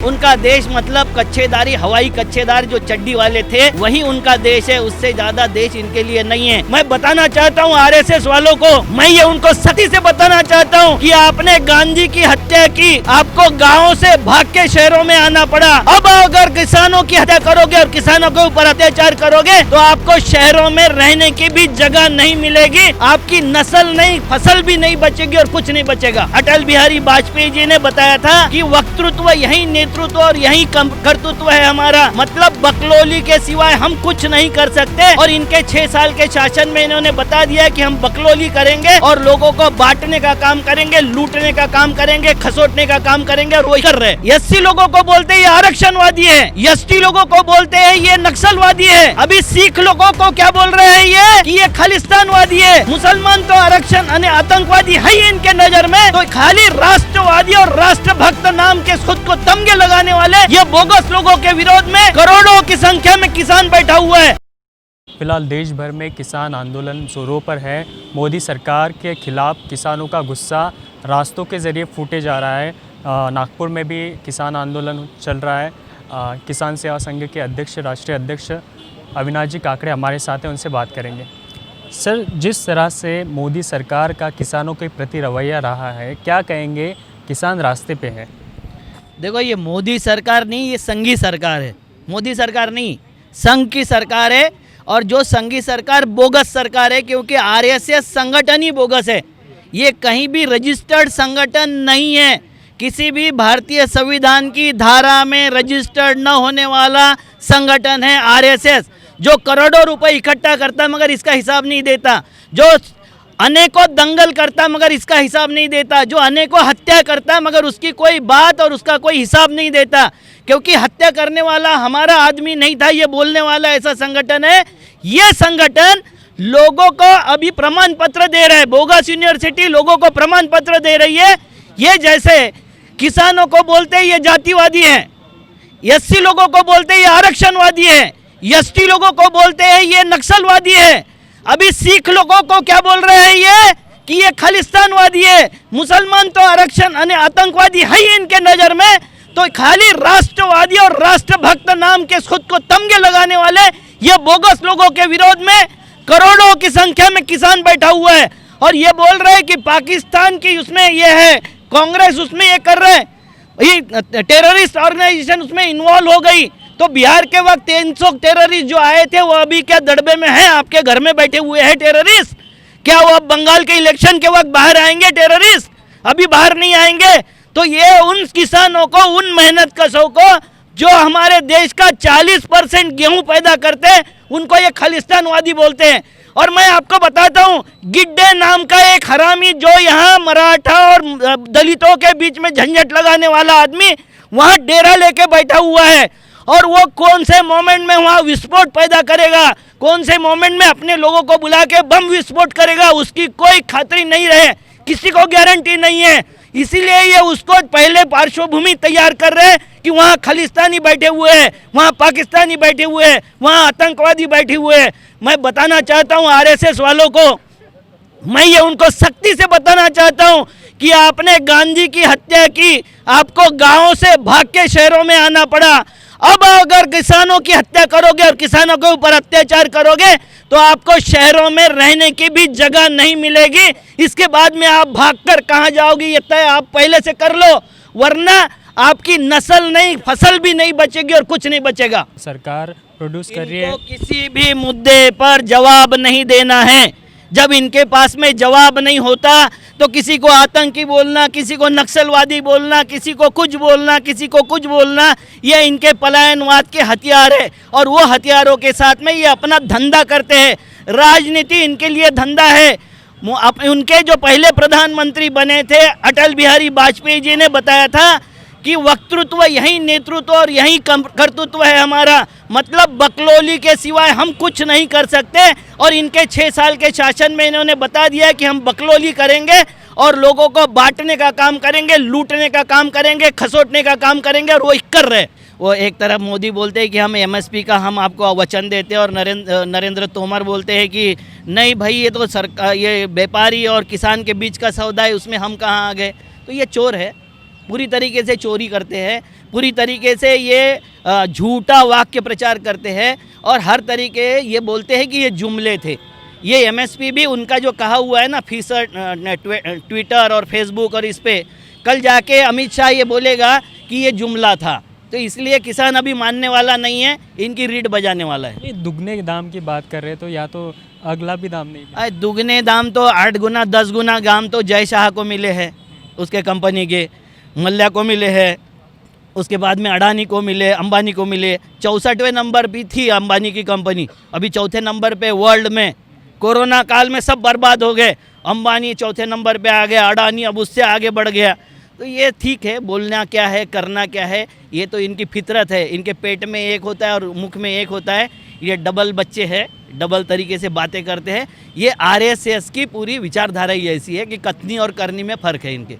उनका देश मतलब कच्चेदारी, हवाई कच्चेदार जो चड्डी वाले थे वही उनका देश है, उससे ज्यादा देश इनके लिए नहीं है। मैं बताना चाहता हूँ आरएसएस वालों को, मैं ये उनको सख्ती से बताना चाहता हूँ कि आपने गांधी की हत्या की, आपको गाँव से भाग के शहरों में आना पड़ा। अब अगर किसानों की हत्या करोगे और किसानों के ऊपर अत्याचार करोगे तो आपको शहरों में रहने की भी जगह नहीं मिलेगी, आपकी नस्ल नहीं, फसल भी नहीं बचेगी और कुछ नहीं बचेगा। अटल बिहारी वाजपेयी जी ने बताया था कि वक्तृत्व यही नेतृत्व और यही कर्तृत्व है हमारा, मतलब बकलोली के सिवाय हम कुछ नहीं कर सकते। और इनके 6 साल के शासन में इन्होंने बता दिया कि हम बकलोली करेंगे और लोगों को बांटने का काम करेंगे, लूटने का काम करेंगे, खसोटने का काम करेंगे और वही कर रहे हैं। एससी लोगों को बोलते हैं ये आरक्षणवादी है, एसटी लोगों को बोलते हैं ये नक्सलवादी है, अभी सिख लोगों को क्या बोल रहे हैं ये कि ये खालिस्तानवादी है। मुसलमान तो आरक्षण यानी आतंकवादी है ही इनके नजर में, तो खाली राष्ट्रवादी और राष्ट्रभक्त नाम के खुद को तमगे लगाने वाले ये बोगस लोगों के विरोध में करोड़ों की संख्या में किसान बैठा हुआ है। फिलहाल देश भर में किसान आंदोलन जोरों पर है। मोदी सरकार के खिलाफ किसानों का गुस्सा रास्तों के जरिए फूटे जा रहा है। नागपुर में भी किसान आंदोलन चल रहा है। किसान सेवा संघ के अध्यक्ष, राष्ट्रीय अध्यक्ष अविनाश जी काकड़े हमारे साथ हैं, उनसे बात करेंगे। सर, जिस तरह से मोदी सरकार का किसानों के प्रति रवैया रहा है, क्या कहेंगे? किसान रास्ते पे है। देखो, ये मोदी सरकार नहीं, ये संघी सरकार है। मोदी सरकार नहीं, संघ की सरकार है। और जो संघी सरकार बोगस सरकार है, क्योंकि आरएसएस संगठन ही बोगस है। ये कहीं भी रजिस्टर्ड संगठन नहीं है, किसी भी भारतीय संविधान की धारा में रजिस्टर्ड न होने वाला संगठन है आरएसएस, जो करोड़ों रुपए इकट्ठा करता मगर इसका हिसाब नहीं देता, जो अनेकों दंगल करता मगर इसका हिसाब नहीं देता, जो अनेकों हत्या करता मगर उसकी कोई बात और उसका कोई हिसाब नहीं देता, क्योंकि हत्या करने वाला हमारा आदमी नहीं था, ये बोलने वाला ऐसा संगठन है। ये संगठन लोगों को अभी प्रमाण पत्र दे रहा है, बोगस यूनिवर्सिटी लोगों को प्रमाण पत्र दे रही है। ये जैसे किसानों को बोलते हैं ये जातिवादी है, एससी लोगों को बोलते हैं ये आरक्षणवादी है, एसटी लोगों को बोलते हैं ये नक्सलवादी है, अभी सिख लोगों को क्या बोल रहे हैं ये कि ये खालिस्तानवादी है। मुसलमान तो आरक्षण यानी आतंकवादी है ही इनके नजर में, तो खाली राष्ट्रवादी और राष्ट्रभक्त नाम के खुद को तमगे लगाने वाले ये बोगस लोगों के विरोध में करोड़ों की संख्या में किसान बैठा हुआ है। और ये बोल रहे हैं कि पाकिस्तान की उसमें ये है, कांग्रेस उसमें ये कर रहे हैं, टेररिस्ट ऑर्गेनाइजेशन उसमें इन्वॉल्व हो गई। तो बिहार के वक्त 300 टेररिस्ट जो आए थे वो अभी क्या दड़बे में हैं, आपके घर में बैठे हुए हैं टेररिस्ट? क्या वो अब बंगाल के इलेक्शन के वक्त बाहर आएंगे टेररिस्ट? अभी बाहर नहीं आएंगे। तो ये उन किसानों को, उन मेहनत कशों को जो हमारे देश का 40% गेहूं पैदा करते हैं, उनको ये खालिस्तानवादी बोलते हैं। और मैं आपको बताता हूँ, गिड्डे नाम का एक हरामी जो यहाँ मराठा और दलितों के बीच में झंझट लगाने वाला आदमी वहाँ डेरा लेके बैठा हुआ है, और वो कौन से मोमेंट में वहाँ विस्फोट पैदा करेगा, कौन से मोमेंट में अपने लोगों को बुला के बम विस्फोट करेगा, उसकी कोई खातरी नहीं रहे, किसी को गारंटी नहीं है। इसीलिए ये उसको पहले पार्श्वभूमि तैयार कर रहे हैं कि वहाँ खालिस्तानी बैठे हुए हैं, वहाँ पाकिस्तानी बैठे हुए हैं, वहाँ आतंकवादी बैठे हुए हैं। मैं बताना चाहता हूँ आरएसएस वालों को, मैं ये उनको सख्ती से बताना चाहता हूँ कि आपने गांधी की हत्या की, आपको गाँव से भाग के शहरों में आना पड़ा। अब अगर किसानों की हत्या करोगे और किसानों के ऊपर अत्याचार करोगे तो आपको शहरों में रहने की भी जगह नहीं मिलेगी। इसके बाद में आप भागकर कहाँ जाओगे ये तय आप पहले से कर लो, वरना आपकी नस्ल नहीं, फसल भी नहीं बचेगी और कुछ नहीं बचेगा। सरकार प्रोड्यूस कर रही है, किसी भी मुद्दे पर जवाब नहीं देना है। जब इनके पास में जवाब नहीं होता तो किसी को आतंकी बोलना, किसी को नक्सलवादी बोलना, किसी को कुछ बोलना, किसी को कुछ बोलना, ये इनके पलायनवाद के हथियार है। और वो हथियारों के साथ में ये अपना धंधा करते हैं, राजनीति इनके लिए धंधा है। उनके जो पहले प्रधानमंत्री बने थे अटल बिहारी वाजपेयी जी ने बताया था कि वक्तृत्व यही नेतृत्व और यही कर्तृत्व है हमारा, मतलब बकलोली के सिवाय हम कुछ नहीं कर सकते। और इनके 6 साल के शासन में इन्होंने बता दिया कि हम बकलोली करेंगे और लोगों को बांटने का काम करेंगे, लूटने का काम करेंगे, खसोटने का काम करेंगे, और वो कर रहे। वो एक तरफ मोदी बोलते हैं कि हम एमएसपी का हम आपको वचन देते हैं, और नरेंद्र तोमर बोलते हैं कि नहीं भाई ये तो सरकार, ये व्यापारी और किसान के बीच का सौदा है, उसमें हम कहाँ आ गए। तो ये चोर है, पूरी तरीके से चोरी करते हैं। पूरी तरीके से ये झूठा वाक्य प्रचार करते हैं और हर तरीके ये बोलते हैं कि ये जुमले थे। ये एमएसपी भी उनका जो कहा हुआ है ना फीसद ट्विटर और फेसबुक और इस पे, कल जाके अमित शाह ये बोलेगा कि ये जुमला था। तो इसलिए किसान अभी मानने वाला नहीं है, इनकी रीढ़ बजाने वाला है। ये दुगने दाम की बात कर रहे हैं तो या तो अगला भी दाम नहीं मिला। दुगने दाम तो 8 गुना 10 गुना दाम तो जय शाह को मिले हैं, उसके कंपनी के मल्ल्या को मिले हैं, उसके बाद में अडानी को मिले, अंबानी को मिले। 64वें नंबर भी थी अंबानी की कंपनी, अभी चौथे नंबर पे वर्ल्ड में। कोरोना काल में सब बर्बाद हो गए, अंबानी चौथे नंबर पे आ गया, अडानी अब उससे आगे बढ़ गया। तो ये ठीक है, बोलना क्या है करना क्या है ये तो इनकी फितरत है। इनके पेट में एक होता है और मुख में एक होता है। ये डबल बच्चे हैं, डबल तरीके से बातें करते हैं। ये आरएसएस की पूरी विचारधारा ही ऐसी है कि कथनी और करनी में फ़र्क है इनके।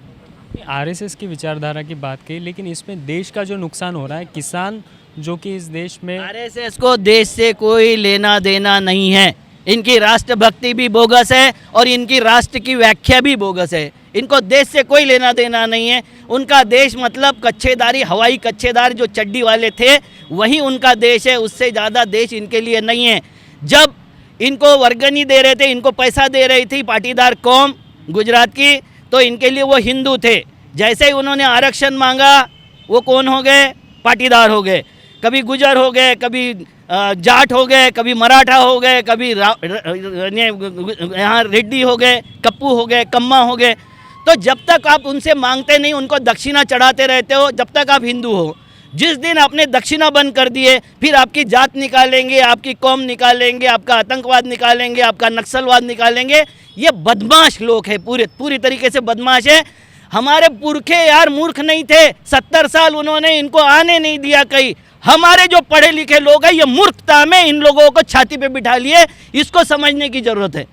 आरएसएस की विचारधारा की बात की, लेकिन इसमें देश का जो नुकसान हो रहा है, किसान जो कि इस देश में आरएसएस को देश से कोई लेना देना नहीं है। इनकी राष्ट्रभक्ति भी बोगस है और इनकी राष्ट्र की व्याख्या भी बोगस है। इनको देश से कोई लेना देना नहीं है। उनका देश मतलब कच्छेदारी, हवाई कच्छेदार जो चड्डी वाले थे वही उनका देश है, उससे ज़्यादा देश इनके लिए नहीं है। जब इनको वर्गनी दे रहे थे, इनको पैसा दे रही थी पाटीदार कौम गुजरात की, तो इनके लिए वो हिंदू थे। जैसे ही उन्होंने आरक्षण मांगा वो कौन हो गए? पाटीदार हो गए। कभी गुजर हो गए, कभी जाट हो गए, कभी मराठा हो गए, कभी यहाँ रेड्डी हो गए, कप्पू हो गए, कम्मा हो गए। तो जब तक आप उनसे मांगते नहीं, उनको दक्षिणा चढ़ाते रहते हो, जब तक आप हिंदू हो। जिस दिन आपने दक्षिणा बंद कर दिए, फिर आपकी जात निकालेंगे, आपकी कौम निकालेंगे, आपका आतंकवाद निकालेंगे, आपका नक्सलवाद निकालेंगे। ये बदमाश लोग हैं, पूरी तरीके से बदमाश है। हमारे पुरखे यार मूर्ख नहीं थे, 70 साल उन्होंने इनको आने नहीं दिया कहीं। हमारे जो पढ़े लिखे लोग हैं, ये मूर्खता में इन लोगों को छाती पे बिठा लिए। इसको समझने की ज़रूरत है।